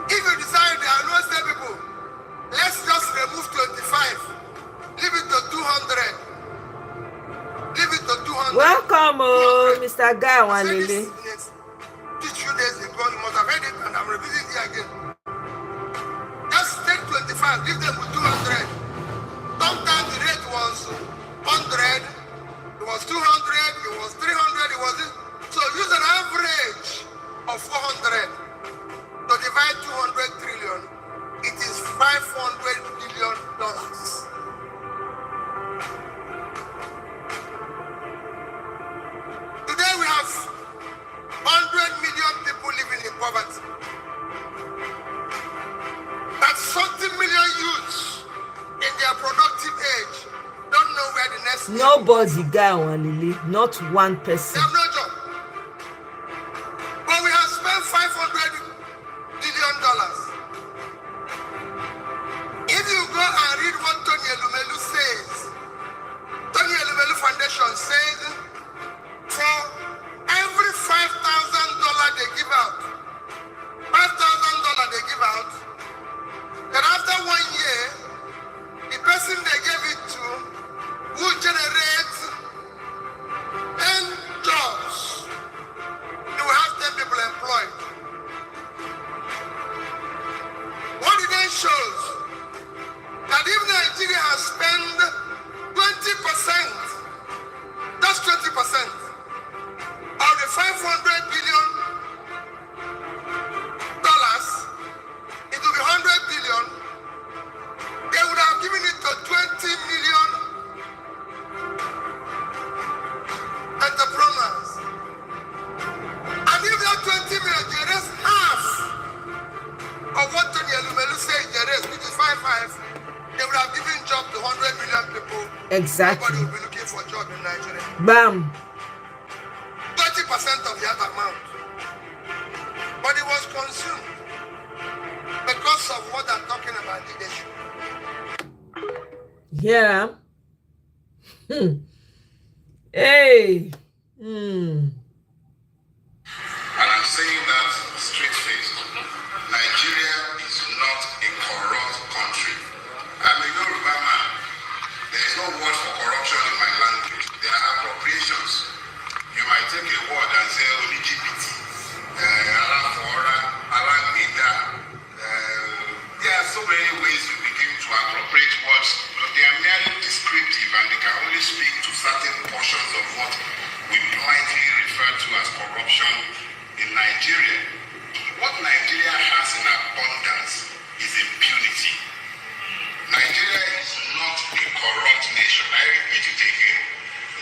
If you decide there are no say people, let's just remove 25, leave it to 200. Leave it to 200. Welcome, Mr. Gawanele. These few days ago, you must have heard it, and I'm repeating it again. Just take 25, leave them with 200. Sometimes the rate was 100, it was 200, it was 300, it was this. So use an average of 400 to divide 200 trillion. It is $500 billion. Today we have 100 million people living in poverty. That's 40 million youths in their productive age don't know where the next nobody Gawanele, not one person. They have no job. But we have spent $500 billion. If you go and read what Tony Elumelu says, Tony Elumelu Foundation says for every $5,000 they give out, $5,000 they give out, then after 1 year, the person they gave it to will generate 10 jobs. They will have 10 people employed. What it then shows that if Nigeria has spent 20%, just 20% of the $500 billion, it will be $100 billion. They would have given it to 20 million entrepreneurs. And if that 20 million generates half of what Tony Elumelu says generates, which is 5.5, they would have given job to 100 million people. Exactly. Nobody will be looking for a job in Nigeria. Bam. 30% of that amount. But it was consumed because of what I'm talking about leadership. Yeah. Hey. And I'm saying that straight-faced. Nigeria is not a corrupt country. I'm a Yoruba man. There is no word for corruption in my language. There are appropriations. You might take a word and say, LGBT, Alafora, Alagida. There are so many ways you begin to appropriate words, but they are merely descriptive and they can only speak to certain portions of what we politely refer to as corruption in Nigeria. What Nigeria has in abundance is impunity. Nigeria is not a corrupt nation. I repeat it again.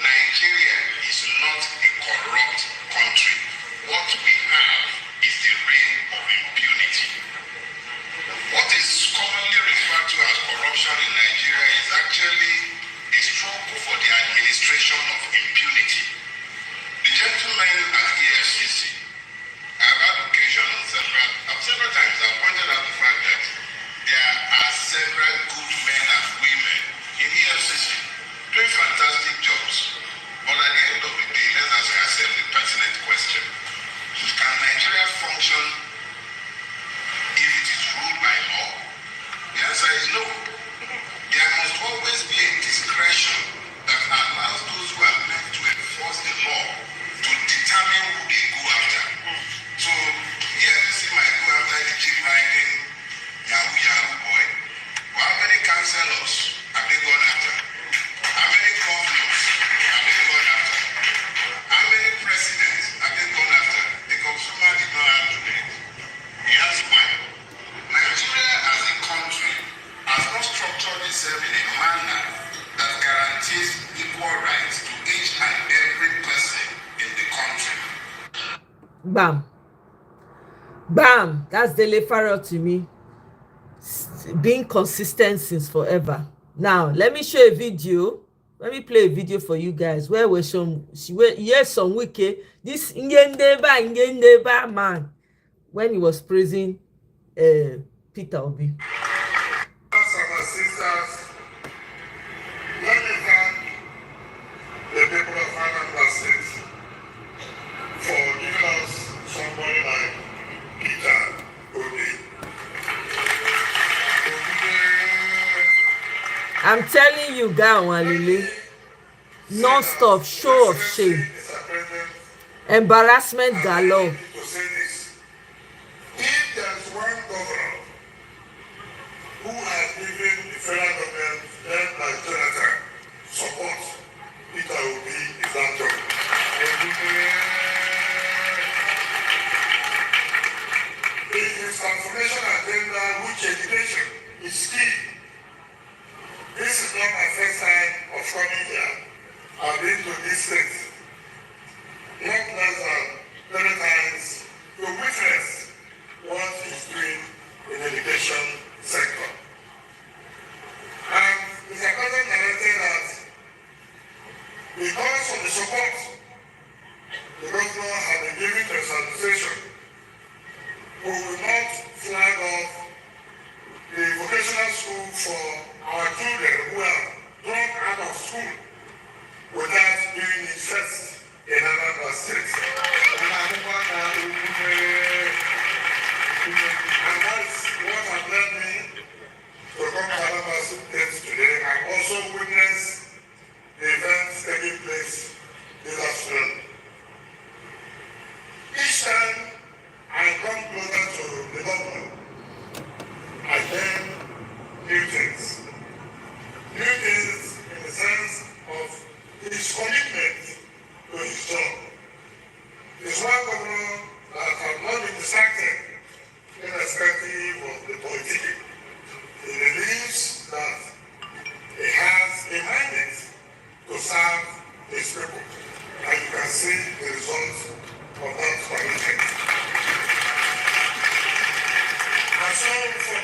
Nigeria is not a corrupt country. What we have is the reign of impunity. What is commonly referred to as corruption in Nigeria is actually a struggle for the administration of impunity. The gentlemen at EFCC have had occasion on several times I've pointed out the fact that there are several good men and women in EFCC doing fantastic jobs. But at the end of the day, let's ask ourselves the pertinent question. Can Nigeria function if it is ruled by law? The answer is no. There must always be a discretion that allows those who are meant to enforce the law to determine who they go after. So, EFCC might go after the chief riding Yahoo boy. But how many councillors have they gone after? How many governors have they gone after? How many presidents have they gone after? The consumer did not have to do it. He has one. Nigeria as a country has not structured itself in a manner that guarantees equal rights to each and every person in the country. Bam. Bam. That's Dele Farrell to me. being consistent since forever. Now, let me show a video. Let me play a video for you guys where we some wiki this Ngendeba man when he was praising Peter Obi. I'm telling you, Gawalili, non-stop show of shame, embarrassment galore. If there's one governor who has given the federal government led by Jonathan support, Peter Obi is that job. In his transformation agenda, which education is key. This is not my first time of coming here. I've been to this state not less than 30 times to witness what he's doing in the education sector. And it's a present narrative that because of the support the governor has been giving to his administration, we will not flag off the vocational school for our children who are dropped out of school without doing it first in another state. And that's what has led me to come to another state today and also witness the events taking place this afternoon. Each time I come closer to the government, I learn new things. New things in the sense of his commitment to his job. He's one governor that has not been distracted irrespective of the politics. He believes that he has a mandate to serve his people. And you can see the results of that commitment. And so for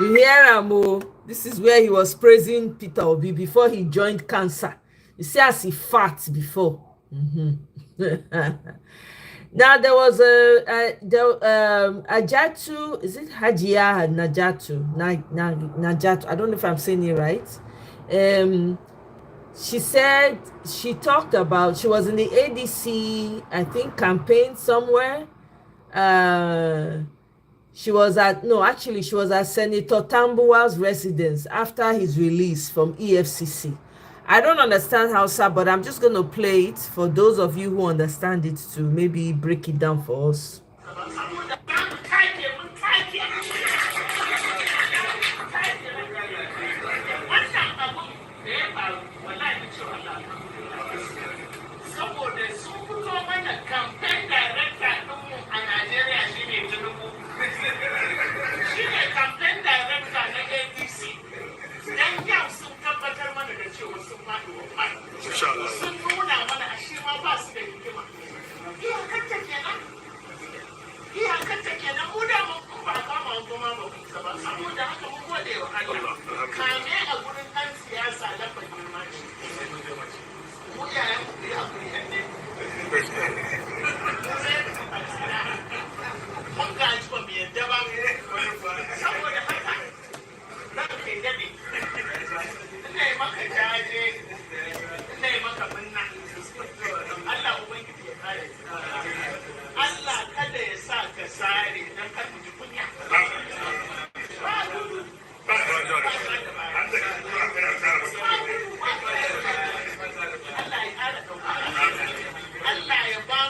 you hear Amo, this is where he was praising Peter Obi before he joined cancer. You see as he fat before. Now there was Ajatu, is it Hajia Najatu? Najatu, I don't know if I'm saying it right. She said, she talked about, she was in the ADC, I think, campaign somewhere. She was at Senator Tambuwa's residence after his release from EFCC. I don't understand Hausa, but I'm just going to play it for those of you who understand it to maybe break it down for us. Allah ya ba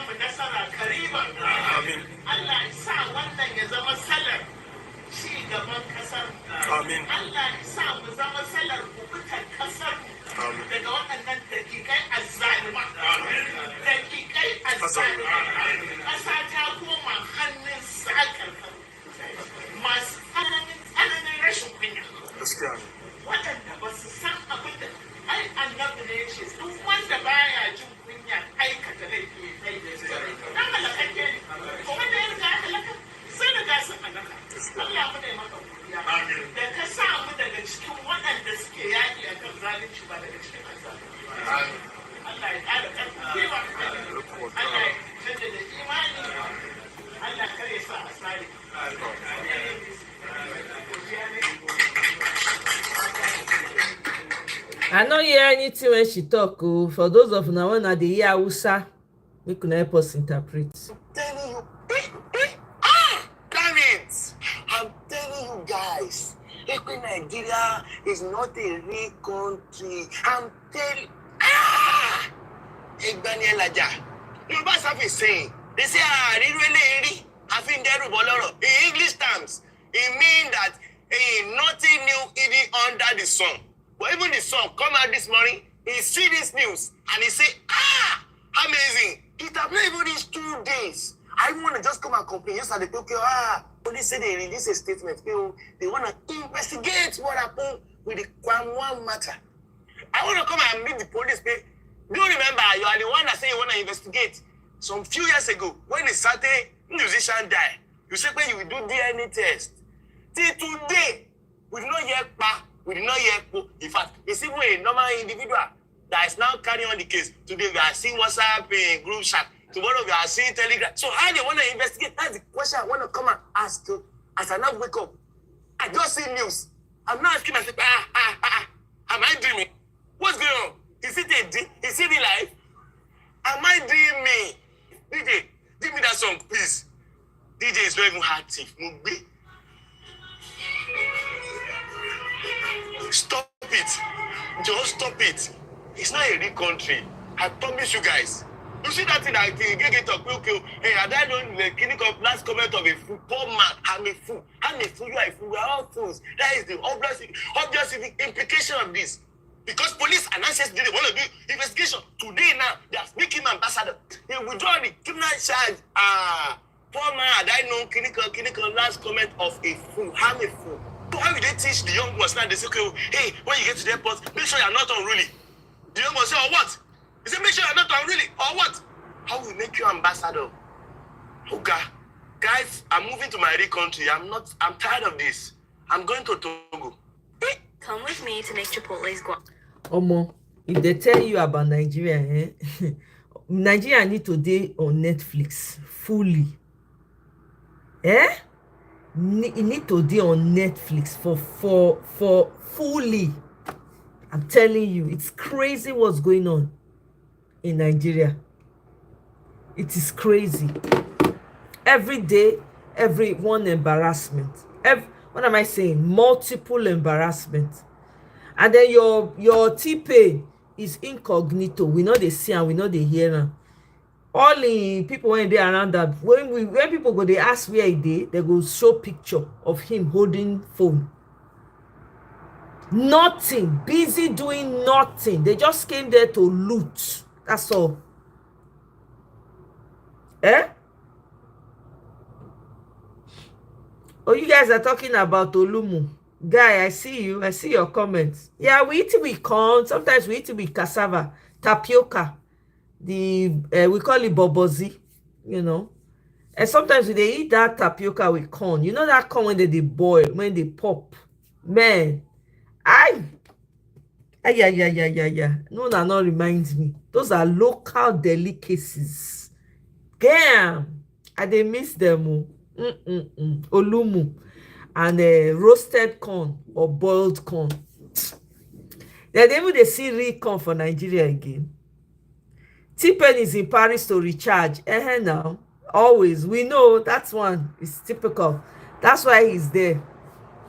I no hear anything when she talk. Oh, for those of now when they hear Hausa, we can help us interpret. I'm telling you, damn it! I'm telling you guys, Nigeria is not a real country. I'm telling Egbani Elaja. Yoruba have been saying, they say, really, in English terms, it means that nothing new even under the sun. But even the sun come out this morning, he see this news, and he say, amazing. It have not even reached 2 days. I want to just come and complain. Yesterday, okay, police say they release a statement. They want to investigate what happened with the Kwamwan matter. I want to come and meet the police. Do you remember, you are the one that say you want to investigate? Some few years ago, when a certain musician died, you said when you will do DNA test. Till today, we did not hear we did not hear. In fact, it's even a normal individual that is now carrying on the case. Today, we are seeing WhatsApp group chat. Tomorrow, we are seeing Telegram. So, how they want to investigate? That's the question I want to come and ask you. As I now wake up, I just see news. I'm not asking myself, am I dreaming? What's going on? Is it a dream? Is it real life? Am I dreaming? DJ, give me that song, please. DJ is not even hard thief. Stop it. Just stop it. It's not a real country. I promise you guys. You see that thing that get talk, okay, hey, I don't know the clinical last comment of a fool, poor man. I'm a fool. I'm a fool, you are a fool. We are all fools. That is the obvious implication of this. Because police announced they want to do investigation. Today now, they are making him ambassador. They withdraw the criminal charge. Poor man, I don't know clinical last comment of a fool. I'm a fool. So how will they teach the young ones now? They say, okay, hey, when you get to the airport, make sure you're not unruly. The young ones say, or what? They say, make sure you're not unruly, or what? How will we make you ambassador? Okay. Guys, I'm moving to my real country. I'm tired of this. I'm going to Togo. Come with me to make Chipotle's guac. Omo, if they tell you about Nigeria, Nigeria need to be on Netflix fully. It need to be on Netflix for fully. I'm telling you, it's crazy what's going on in Nigeria. It is crazy. Every day, every one embarrassment. What am I saying? Multiple embarrassment. And then your T-Pain is incognito. We know they see and we know they hear now. All the people when they around that, when people go, they ask where he did, they go show picture of him holding phone. Nothing. Busy doing nothing. They just came there to loot. That's all. Oh, you guys are talking about Olumu. Guy, I see you. I see your comments. Yeah, we eat it with corn. Sometimes we eat it with cassava, tapioca. We call it bobozi, you know. And sometimes they eat that tapioca with corn. You know that corn when they boil, when they pop. Man, yeah. No, that not reminds me. Those are local delicacies. Damn, they miss them. Olumu and roasted corn or boiled corn. Then they see real corn for Nigeria again. T-Pain is in Paris to recharge. Now, always. We know that's one. It's typical. That's why he's there.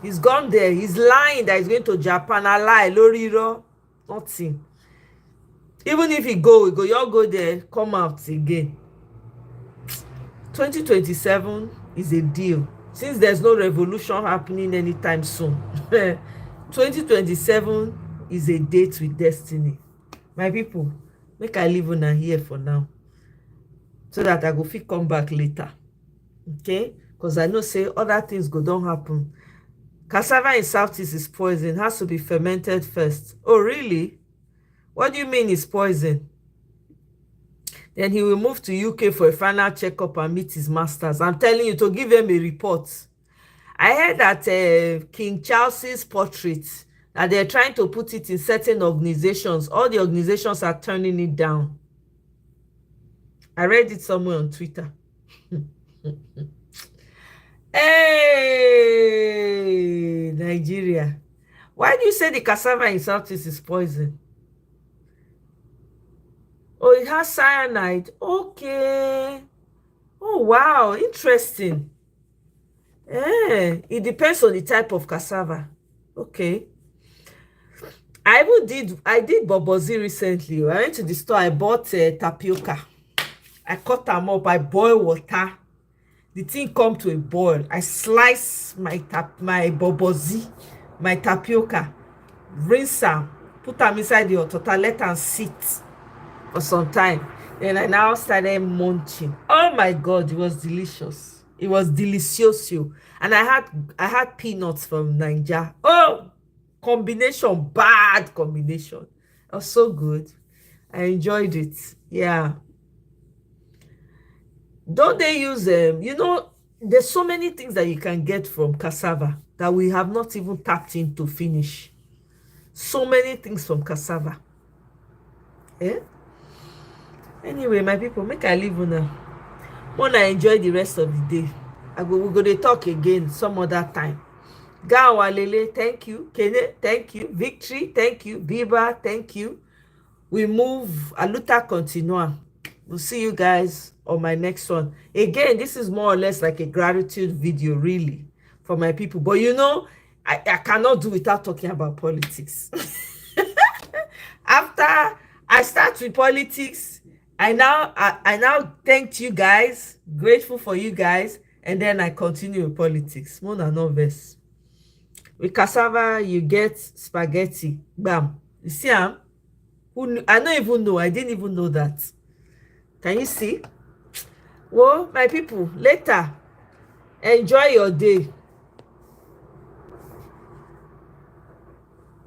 He's gone there. He's lying that he's going to Japan. I lie. Loriro. Nothing. Even if he go, y'all go there, come out again. 2027 is a deal. Since there's no revolution happening anytime soon. 2027 is a date with destiny. My people, make I leave on here for now. So that I go fit come back later. Okay? Because I know say other things don't happen. Cassava in Southeast is poison. It has to be fermented first. Oh, really? What do you mean it's poison? Then he will move to UK for a final checkup and meet his masters. I'm telling you, to give him a report. I heard that King Charles's portrait, that they're trying to put it in certain organizations. All the organizations are turning it down. I read it somewhere on Twitter. Hey, Nigeria. Why do you say the cassava in Southeast is poison? Oh, it has cyanide. Okay. Oh, wow. Interesting. It depends on the type of cassava. Okay. I did bobozi recently. I went to the store. I bought tapioca. I cut them up. I boil water. The thing come to a boil. I slice my bobozi, my tapioca, rinse them, put them inside the hot water, let them sit for some time. Then I now started munching. Oh my God, it was delicious. It was delicioso. And I had peanuts from Nigeria. Oh, combination, bad combination. It was so good. I enjoyed it. Yeah. Don't they use there's so many things that you can get from cassava that we have not even tapped into finish. So many things from cassava. Anyway, my people, make I leave now. Wanna enjoy the rest of the day. We're gonna talk again some other time. Gawalele, thank you. Kene, thank you. Victory, thank you. Biba, thank you. We move Aluta Continua. We'll see you guys on my next one. Again, this is more or less like a gratitude video, really, for my people. But I cannot do without talking about politics. After I start with politics, I now thanked you guys, grateful for you guys, and then I continue with politics. Mona novice. With cassava, you get spaghetti. Bam. You see, I don't even know. I didn't even know that. Can you see? Well, my people, later. Enjoy your day.